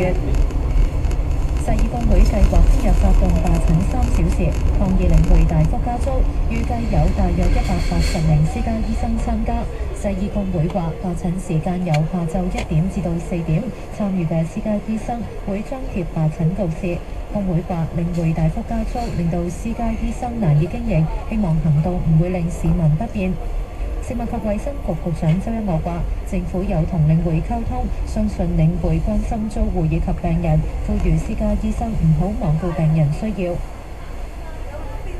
世醫工會計劃聽日發動罷診3小時，抗議領匯大幅加租，預計有大約180名私家醫生參加。世醫工會話，罷診時間由下晝1點至到4點，參與嘅私家醫生會張貼罷診告示。工會話，領匯大幅加租令到私家醫生難以經營，希望行動唔會令市民不便。食物及衛生局局長周一嶽話，政府有同領匯溝通，相信領匯關心租戶以及病人，呼籲私家醫生唔好罔顧病人需要。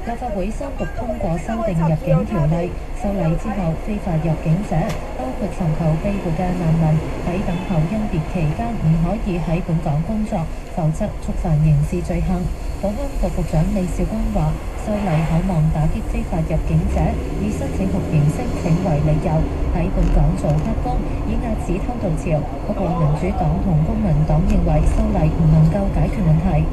立法會三讀通過修訂入境條例，修例之後，非法入境者，包括尋求庇護嘅難民，喺等候甄別期間唔可以喺本港工作，否則觸犯刑事罪行。保安局局長李少光話，修例可望打擊非法入境者，以申請酷刑聲請為理由喺本港做黑工，以遏止偷渡潮。不過民主黨同公民黨認為修例唔能夠解決問題。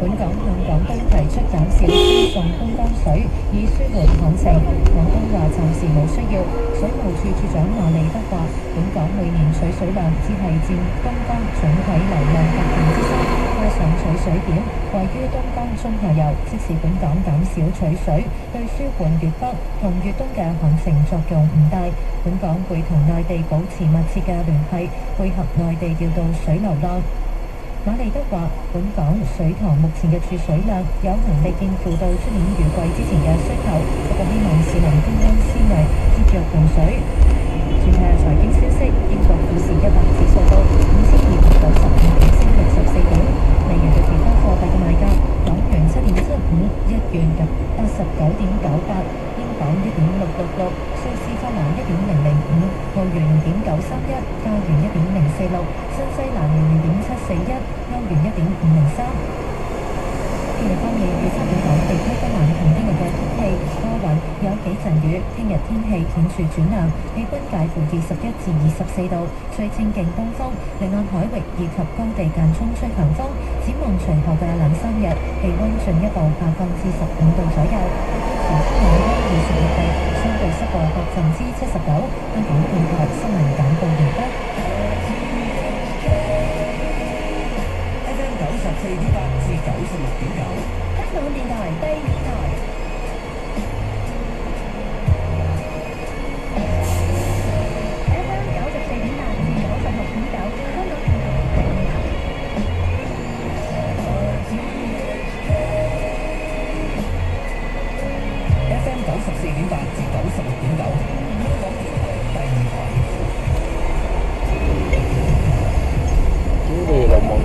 本港向廣東提出減少輸送東江水，以舒緩旱情。廣東話暫時冇需要。水務署署長馬利德話，本港每年取水量只係佔東江總體流量3%，加上取水點位於東江中下游，即使本港減少取水，對舒緩粵北同粵東嘅旱情作用唔大。本港會同內地保持密切嘅聯繫，配合內地調度水流量。馬利德話，本港水塘目前嘅儲水量有能力應付到出年雨季之前嘅需求，不過希望市民居安思危，節約用水。轉睇下財經消息，英國股市100指數報5295點，升64點。美元對其他貨幣嘅賣價：港元7.75，日元89.98，英鎊1.666，瑞士法郎1.005，澳元0.931，加元1.046，新西蘭元0.741，歐元1.503。天氣方面，預測本港地區今晚同聽日嘅天氣多雲，有幾陣雨。聽日天氣顯著轉涼，氣溫介乎21至24度，吹清勁東風，離岸海域以及高地間中吹強風。展望隨後嘅兩三日，氣溫進一步下降至15度左右。時速每分26度，相對濕度79%。香港電台新聞簡報完畢。FM 94.8至96.9，香港電台第二台。FM 94.8至96.9，香港電台第二台。FM 94.8至96.9，香港電台第二台。主持龍夢啊！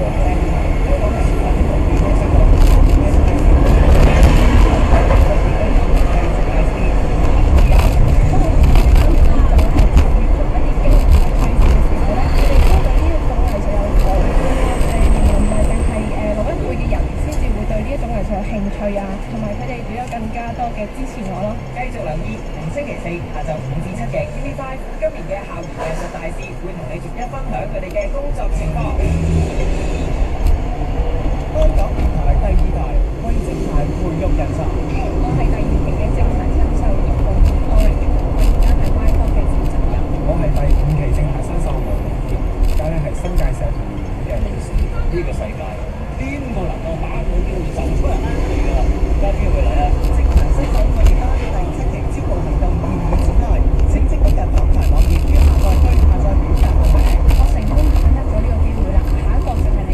同埋佢哋會有更加多嘅支持我咯。繼續留意逢星期4下晝5至7嘅 TV5，今年嘅校園藝術大使會同你逐一分享佢哋嘅工作情況。香港電台第二台為政壇培育人才。我係第2期嘅政壇新秀葉浩然，我而家係 Y 科嘅召集人。我係第5期政壇新秀黃永傑，而家係新界社團聯會嘅理事。呢個世界邊個能夠把握到機會走出嚟㗎啦？而家邊個嚟啊？政壇新秀訓練班第7期招募行動現已展開，請即日港台網頁於下載區下載表格報名。我成功把握咗呢個機會啦，下一個就係你。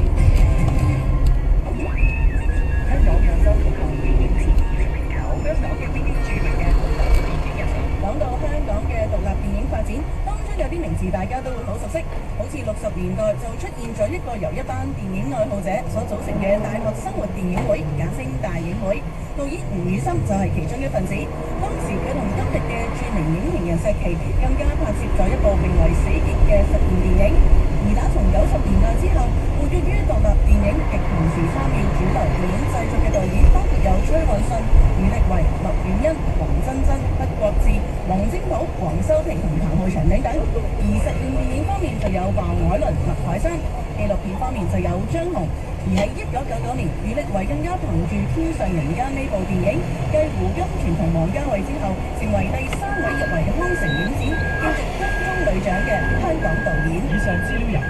香港亞洲獨立電影節2009，香港嘅邊啲著名嘅獨立電影人物？講到香港嘅獨立電影發展，當中有啲名字大家都會好熟悉，好似60年代就出現咗一個由一班電影愛好者所組成嘅大學生活電影會，簡稱大影會。導演吳宇森就係其中一份子。當時佢同今日嘅著名影評人石琪更加拍攝咗一部名為《死結》嘅實驗電影。而打從90年代之後，活躍於獨立電影，亦同時參與主流電影製作嘅導演，包括有崔漢信、余力維、麥遠恩、黃真真、畢國智、黃精甫、黃修平同彭浩翔等等。而實驗電影方面就有黃凱倫、麥海珊，紀錄片方面就有張紅。而喺1999年，余力維更加憑住《天上人間》呢部電影，繼胡金銓同王家衛之後，成為第3位入圍康城影展，競逐金棕櫚獎嘅香港導演。以上資料由